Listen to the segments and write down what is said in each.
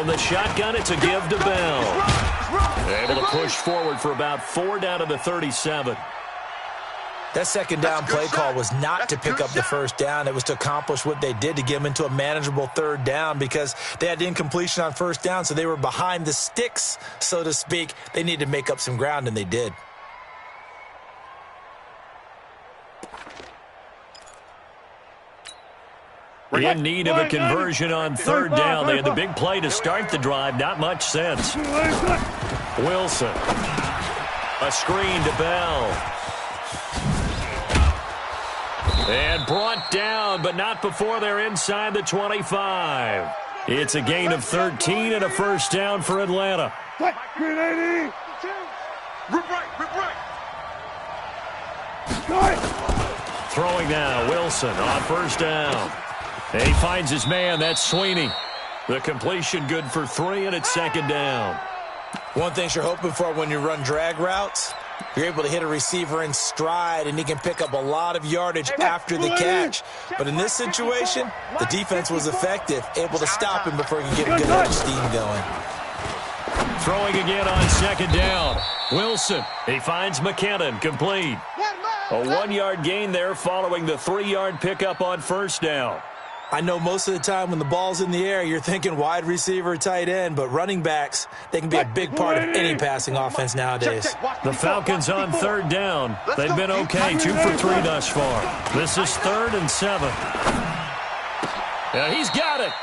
From the shotgun, it's a give to Bell. Able to push forward for about 4 down to the 37. That second down play call was not to pick up the first down. It was to accomplish what they did to get them into a manageable third down because they had incompletion on first down, so they were behind the sticks, so to speak. They needed to make up some ground, and they did. In need of a conversion on third down. They had the big play to start the drive. Not much sense. Wilson. A screen to Bell. And brought down, but not before they're inside the 25. It's a gain of 13 and a first down for Atlanta. Throwing now, Wilson on first down. And he finds his man, that's Sweeney. The completion good for 3, and it's second down. One thing you're hoping for when you run drag routes, you're able to hit a receiver in stride, and he can pick up a lot of yardage after the catch. But in this situation, the defense was effective, able to stop him before he could get a good head of steam going. Throwing again on second down. Wilson, he finds McKinnon, complete. A 1-yard gain there following the 3-yard pickup on first down. I know most of the time when the ball's in the air, you're thinking wide receiver, tight end, but running backs, they can be a big part of any passing offense nowadays. The Falcons on third down. They've been okay, 2 for 3 thus far. This is 3rd and 7. Yeah, he's got it.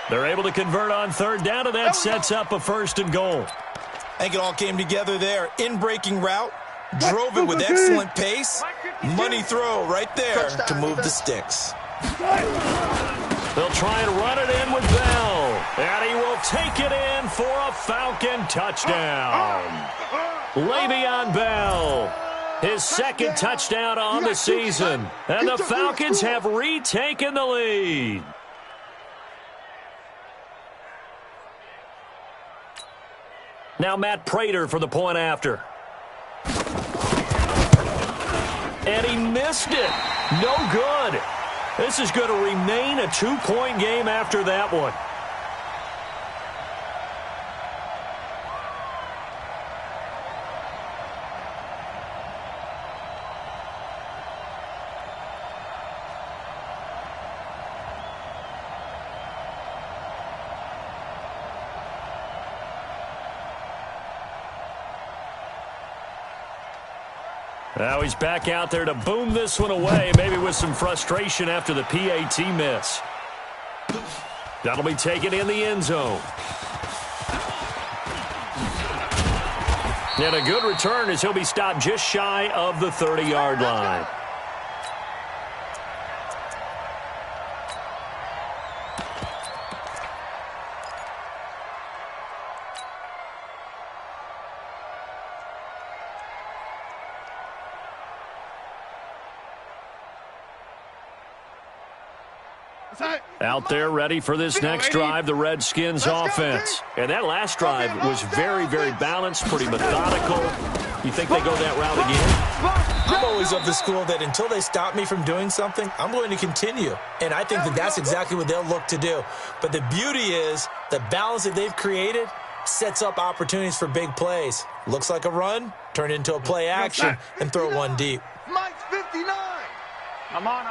They're able to convert on third down, and that sets up a 1st and goal. I think it all came together there. In-breaking route, drove it with excellent pace. Money throw right there to move the sticks. They'll try and run it in with Bell. And he will take it in for a Falcon touchdown. Le'Veon Bell, his 2nd touchdown on the season. And the Falcons have retaken the lead. Now Matt Prater for the point after. And he missed it. No good. This is going to remain a 2-point game after that one. Now he's back out there to boom this one away, maybe with some frustration after the PAT miss. That'll be taken in the end zone. And a good return as he'll be stopped just shy of the 30-yard line. Out there ready for this next drive, the Redskins offense. And that last drive was very, very balanced, pretty methodical. You think they go that route again? I'm always of the school that until they stop me from doing something, I'm going to continue. And I think that that's exactly what they'll look to do. But the beauty is the balance that they've created sets up opportunities for big plays. Looks like a run, turn into a play action, and throw one deep. Mike's 59. I'm on.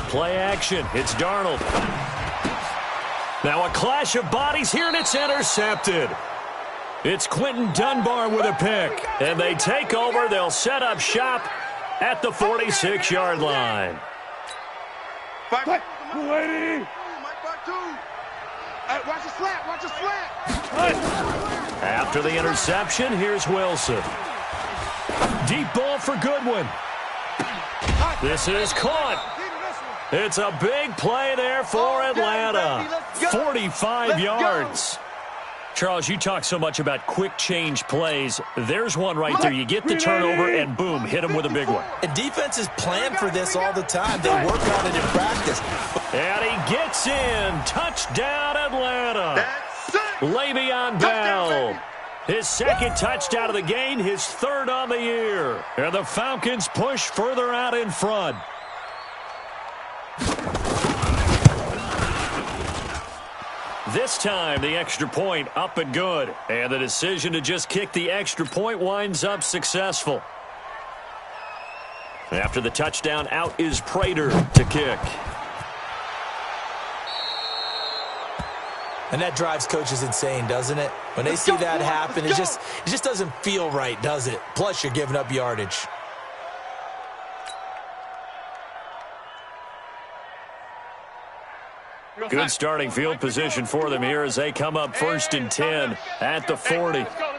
Play action. It's Darnold. Now a clash of bodies here, and it's intercepted. It's Quentin Dunbar with a pick. And they take over. They'll set up shop at the 46-yard line. Watch the slant. After the interception, here's Wilson. Deep ball for Goodwin. This is caught. It's a big play there for Atlanta. 45 yards. Charles, you talk so much about quick change plays. There's one right there. You get the turnover, and boom, hit him with a big one. And defenses plan for this all the time. They work on it in practice. And he gets in. Touchdown, Atlanta. Le'Veon Bell. His 2nd touchdown of the game, his 3rd on the year. And the Falcons push further out in front. This time, the extra point up and good. And the decision to just kick the extra point winds up successful. After the touchdown, out is Prater to kick. And that drives coaches insane, doesn't it? When they see that happen, it just doesn't feel right, does it? Plus, you're giving up yardage. Good starting field position for them here as they come up 1st and 10 at the 40. Let's go.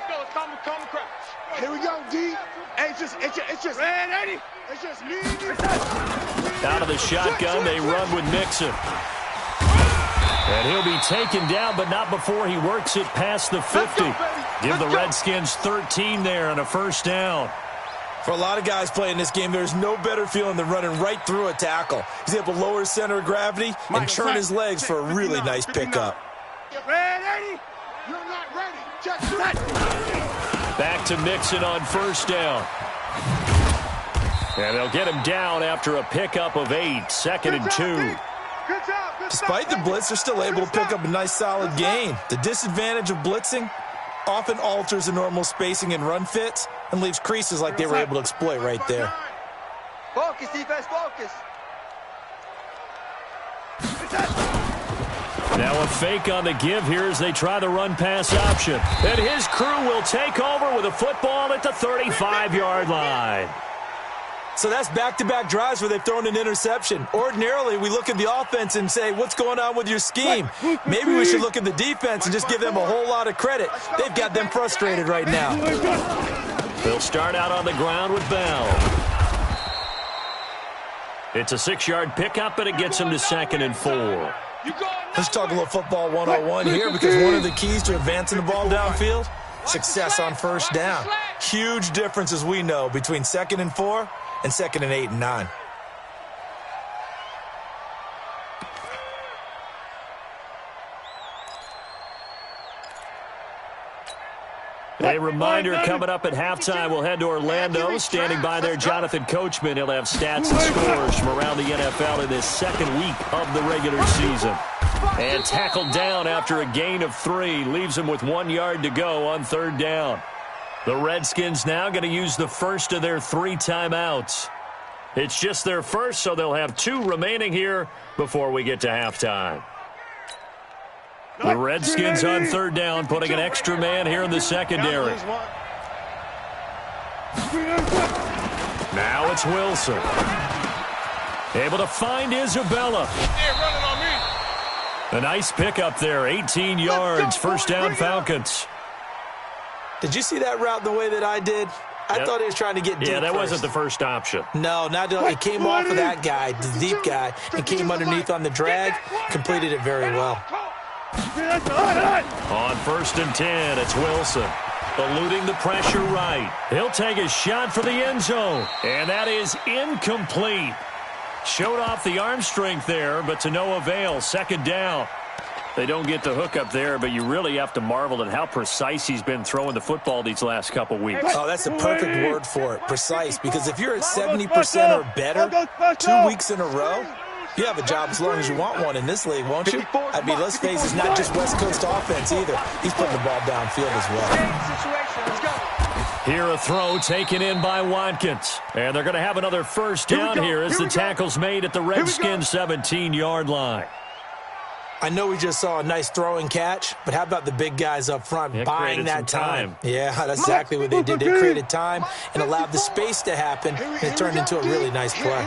Here we go, D. Hey, it's just man, Eddie. It's just me. Out of the shotgun, they run with Mixon. And he'll be taken down, but not before he works it past the 50. Give the Redskins 13 there and a 1st down. For a lot of guys playing this game, there's no better feeling than running right through a tackle. He's able to lower his center of gravity and turn his legs for a really nice pickup. Ready? You're not ready. Just set. Back to Mixon on 1st down. And they'll get him down after a pickup of 8, 2nd and 2. Despite the blitz, they're still able to pick up a nice solid gain. The disadvantage of blitzing often alters the normal spacing and run fits and leaves creases like they were able to exploit right there. Focus, defense, focus. Now a fake on the give here as they try the run-pass option. And his crew will take over with a football at the 35-yard line. So that's back-to-back drives where they've thrown an interception. Ordinarily, we look at the offense and say, what's going on with your scheme? Maybe we should look at the defense and just give them a whole lot of credit. They've got them frustrated right now. They'll start out on the ground with Bell. It's a 6-yard pickup, and it gets him to 2nd and 4. Let's talk a little football 101 here, because one of the keys to advancing the ball downfield, success on 1st down. Huge difference, as we know, between 2nd and 4 and 2nd and 8 and 9. A reminder coming up at halftime. We'll head to Orlando. Standing by there, Jonathan Coachman. He'll have stats and scores from around the NFL in this 2nd week of the regular season. And tackled down after a gain of 3. Leaves him with 1 yard to go on 3rd down. The Redskins now going to use the first of their 3 timeouts. It's just their first, so they'll have 2 remaining here before we get to halftime. The Redskins on 3rd down, putting an extra man here in the secondary. Now it's Wilson. Able to find Isabella. A nice pickup there, 18 yards, 1st down Falcons. Did you see that route the way that I did? I thought he was trying to get deep. Yeah, that first. wasn't the first option. No, not it came off of that guy, the deep guy, and came underneath on the drag, completed it very well. On 1st and 10, it's Wilson. Eluding the pressure right. He'll take a shot for the end zone. And that is incomplete. Showed off the arm strength there, but to no avail. 2nd down. They don't get the hook up there, but you really have to marvel at how precise he's been throwing the football these last couple weeks. Oh, that's the perfect word for it, precise. Because if you're at 70% or better 2 weeks in a row, you have a job as long as you want one in this league, won't you? I mean, let's face it, it's not just West Coast offense either. He's putting the ball downfield as well. Here a throw taken in by Watkins. And they're going to have another 1st down here as the tackle's made at the Redskins 17-yard line. I know we just saw a nice throwing catch, but how about the big guys up front buying that time? Yeah, that's exactly what they did. They created time and allowed the space to happen, and it turned into a really nice play.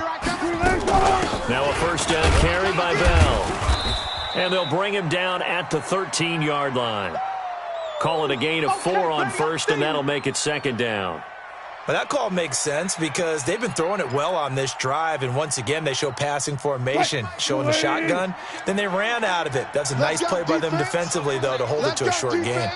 Now a 1st down carry by Bell. And they'll bring him down at the 13-yard line. Call it a gain of 4 on 1st, and that'll make it 2nd down. Well, that call makes sense because they've been throwing it well on this drive, and once again, they show passing formation, showing the shotgun. Then they ran out of it. That's a nice play by them defensively, though, to hold it to a short gain.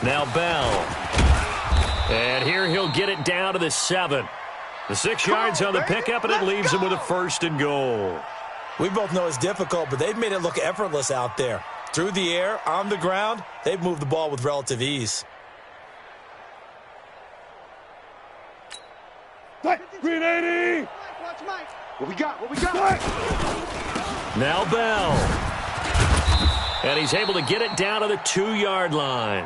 Now Bell. And here he'll get it down to the 7. The 6 yards on the pickup, and it leaves him with a 1st and goal. We both know it's difficult, but they've made it look effortless out there. Through the air, on the ground, they've moved the ball with relative ease. 380. What we got? What we got? Now Bell. And he's able to get it down to the 2-yard line.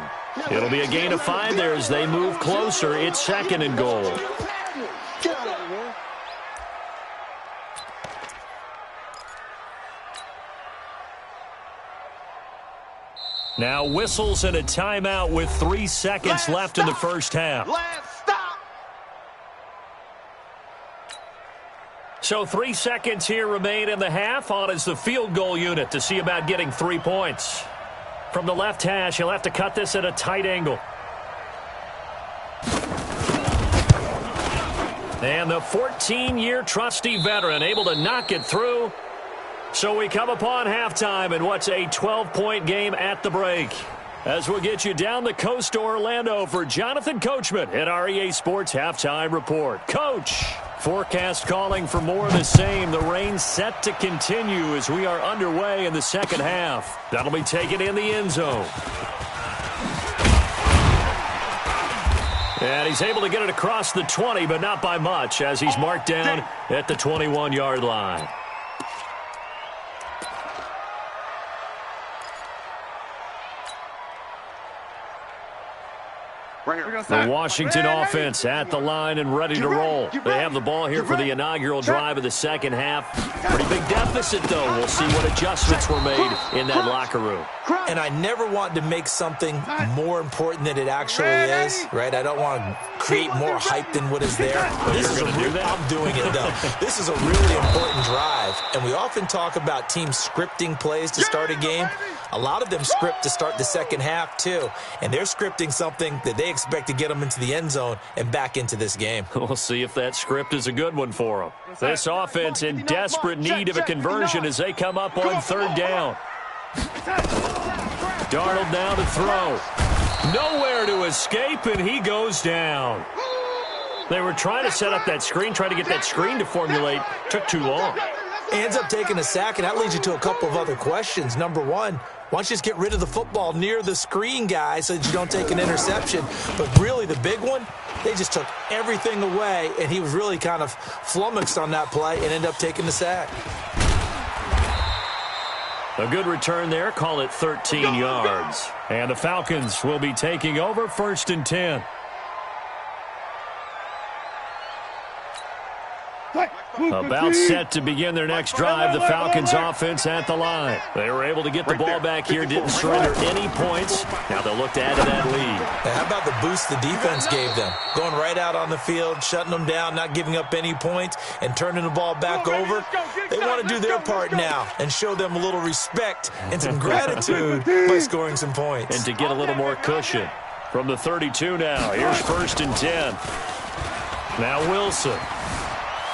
It'll be a gain of 5 there as they move closer. It's 2nd and goal. Get out of here, man. Now whistles and a timeout with 3 seconds left in the first half. Last stop. So 3 seconds here remain in the half. On is the field goal unit to see about getting 3 points. From the left hash, he'll have to cut this at a tight angle. And the 14-year trusty veteran able to knock it through. So we come upon halftime in what's a 12-point game at the break. As we'll get you down the coast to Orlando for Jonathan Coachman at our EA Sports Halftime Report. Coach, forecast calling for more of the same. The rain set to continue as we are underway in the second half. That'll be taken in the end zone. And he's able to get it across the 20, but not by much as he's marked down at the 21-yard line. The Washington offense at the line and ready to roll. They have the ball here for the inaugural drive of the second half. Pretty big deficit, though. We'll see what adjustments were made in that locker room. And I never want to make something more important than it actually is, right? I don't want to create more hype than what is there. I'm doing it, though. This is a really important drive, and we often talk about teams scripting plays to start a game. A lot of them script to start the second half, too, and they're scripting something that they expect to get them into the end zone and back into this game. We'll see if that script is a good one for them. This offense in desperate need of a conversion as they come up on 3rd down. Darnold now to throw. Nowhere to escape, and he goes down. They were trying to set up that screen, trying to get that screen to formulate. Took too long. Ends up taking a sack, and that leads you to a couple of other questions. Number one, why don't you just get rid of the football near the screen guy so that you don't take an interception? But really the big one, they just took everything away, and he was really kind of flummoxed on that play and ended up taking the sack. A good return there. Call it 13 yards. And the Falcons will be taking over 1st and 10. About set to begin their next drive. The Falcons offense at the line. They were able to get the ball back here. Didn't surrender any points. Now they'll look to add to that lead. Now, how about the boost the defense gave them? Going right out on the field, shutting them down, not giving up any points, and turning the ball back over. They want to do their part now and show them a little respect and some gratitude by scoring some points. And to get a little more cushion. From the 32 now. Here's 1st and 10. Now Wilson.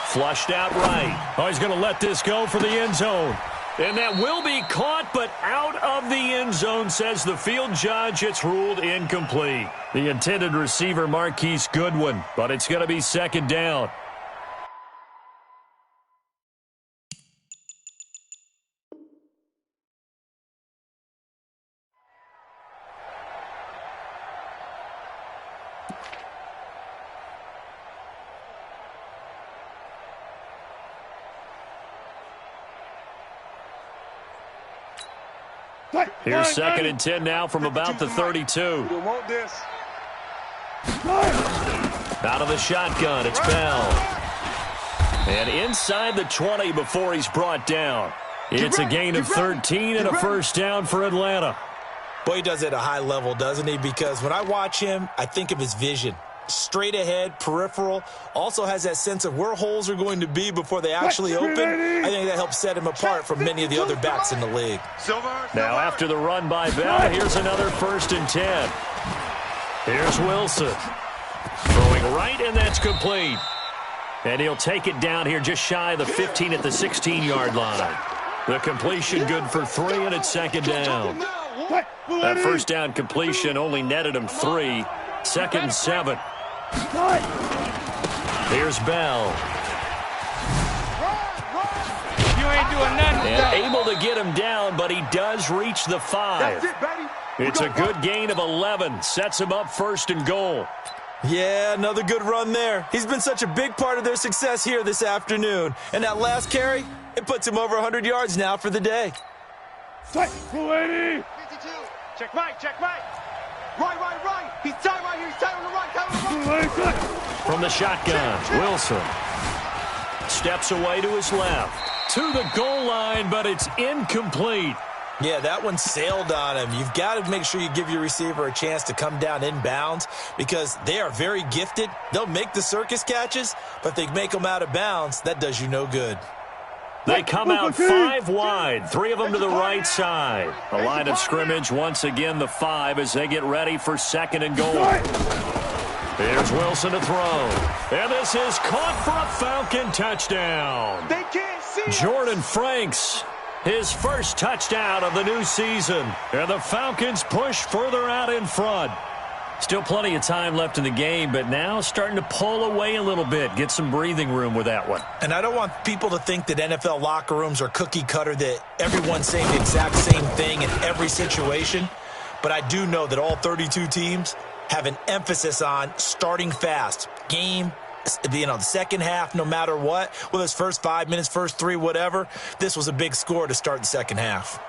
Flushed out right. Oh, he's going to let this go for the end zone. And that will be caught, but out of the end zone, says the field judge. It's ruled incomplete. The intended receiver, Marquise Goodwin, but it's going to be 2nd down. Here's 2nd and 10 now from about the 32. Out of the shotgun, it's Bell. And inside the 20 before he's brought down. It's a gain of 13 and a 1st down for Atlanta. Boy, he does it at a high level, doesn't he? Because when I watch him, I think of his vision. Straight ahead, peripheral, also has that sense of where holes are going to be before they actually open. I think that helps set him apart from many of the other backs in the league. Now after the run by Bell, here's another 1st and 10. Here's Wilson. Throwing right, and that's complete. And he'll take it down here just shy of the 15 at the 16-yard line. The completion good for 3, and it's 2nd down. That 1st down completion only netted him 3. 2nd and 7. Here's Bell. You ain't doing nothing. And able to get him down, but he does reach the 5. It's a good gain of 11. Sets him up 1st and goal. Yeah, another good run there. He's been such a big part of their success here this afternoon. And that last carry, it puts him over 100 yards now for the day. Check, 280. Check right, check right. Right. He's tight right here. He's tight on the right. Tight on the right. From the shotgun, Wilson steps away to his left. To the goal line, but it's incomplete. Yeah, that one sailed on him. You've got to make sure you give your receiver a chance to come down inbounds because they are very gifted. They'll make the circus catches, but if they make them out of bounds, that does you no good. They come out 5 wide, 3 of them to the right side. The line of scrimmage, once again, the 5 as they get ready for 2nd and goal. Here's Wilson to throw. And this is caught for a Falcon touchdown. They can't see Jordan Franks, his first touchdown of the new season. And the Falcons push further out in front. Still plenty of time left in the game, but now starting to pull away a little bit. Get some breathing room with that one. And I don't want people to think that NFL locker rooms are cookie cutter, that everyone's saying the exact same thing in every situation. But I do know that all 32 teams have an emphasis on starting fast. Game, the second half, no matter what, whether it's first 5 minutes, first 3, whatever, this was a big score to start the second half.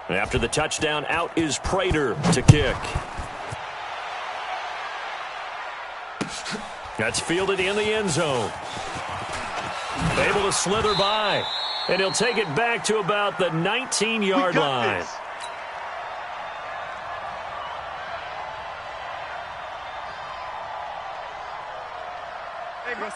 After the touchdown, out is Prater to kick. That's fielded in the end zone. Able to slither by. And he'll take it back to about the 19-yard line. This.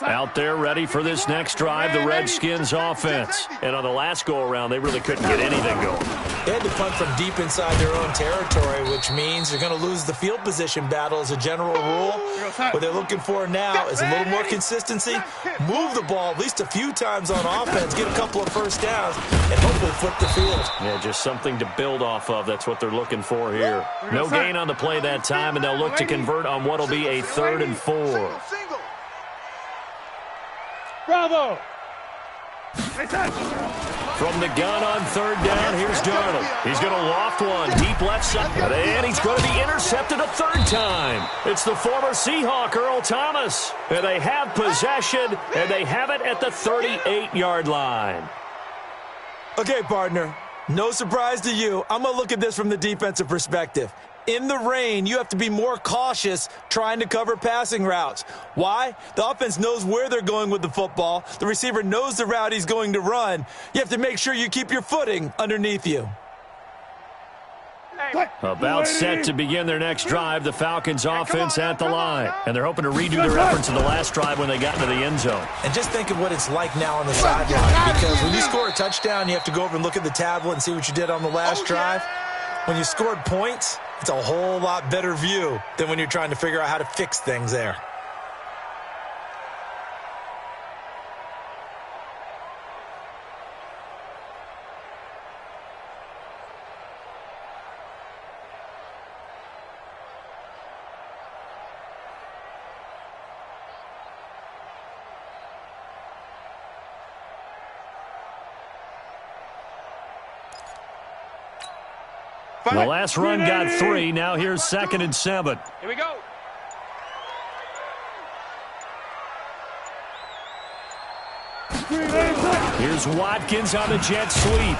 Out there ready for this next drive, the Redskins offense. And on the last go-around, they really couldn't get anything going. They had to punt from deep inside their own territory, which means they're going to lose the field position battle as a general rule. What they're looking for now is a little more consistency, move the ball at least a few times on offense, get a couple of first downs, and hopefully flip the field. Yeah, just something to build off of. That's what they're looking for here. No gain on the play that time, and they'll look to convert on what will be a 3rd and 4. Bravo! From the gun on 3rd down, here's Darnold. He's going to loft one deep left side, and he's going to be intercepted a 3rd time. It's the former Seahawk, Earl Thomas. And they have possession, and they have it at the 38-yard line. Okay, partner, no surprise to you. I'm going to look at this from the defensive perspective. In the rain, you have to be more cautious trying to cover passing routes. Why? The offense knows where they're going with the football. The receiver knows the route he's going to run. You have to make sure you keep your footing underneath you. About set to begin their next drive, the Falcons offense at the line. And they're hoping to redo their efforts in the last drive when they got into the end zone. And just think of what it's like now on the sideline. Because when you score a touchdown, you have to go over and look at the tablet and see what you did on the last drive. When you scored points, it's a whole lot better view than when you're trying to figure out how to fix things there. The last run got 3. Now here's 2nd and 7. Here we go. Here's Watkins on the jet sweep.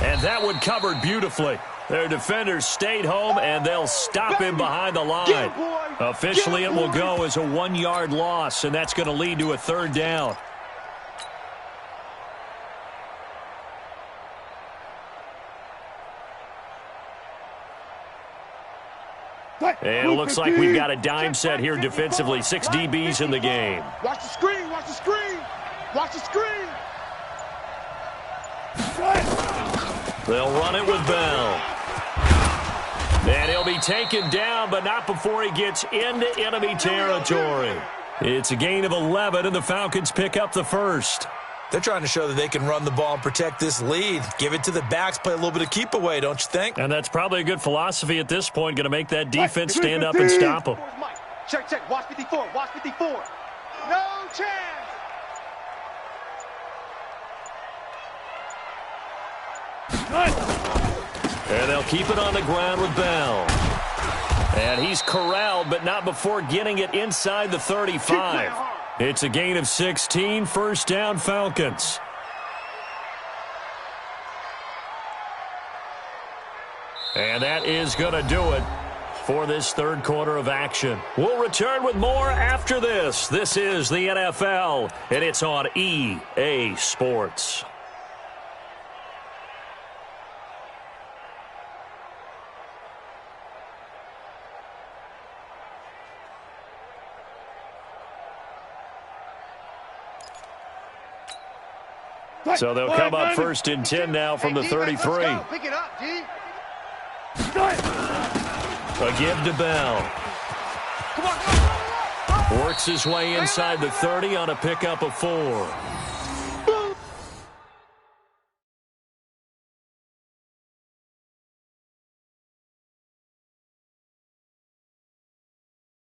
And that one covered beautifully. Their defenders stayed home, and they'll stop him behind the line. Officially, it will go as a 1-yard loss, and that's going to lead to a 3rd down. And it looks like we've got a dime set here defensively. 6 DBs in the game. Watch the screen, watch the screen, watch the screen. They'll run it with Bell. And he'll be taken down, but not before he gets into enemy territory. It's a gain of 11, and the Falcons pick up the 1st. They're trying to show that they can run the ball and protect this lead. Give it to the backs, play a little bit of keep away, don't you think? And that's probably a good philosophy at this point, going to make that defense stand up and stop them. Check, check, watch 54, watch 54. No chance. And they'll keep it on the ground with Bell. And he's corralled, but not before getting it inside the 35. It's a gain of 16, first down Falcons. And that is going to do it for this third quarter of action. We'll return with more after this. This is the NFL, and it's on EA Sports. So they'll come up first and 10 now from the 33. Pick it up, D. A give to Bell. Works his way inside the 30 on a pickup of 4.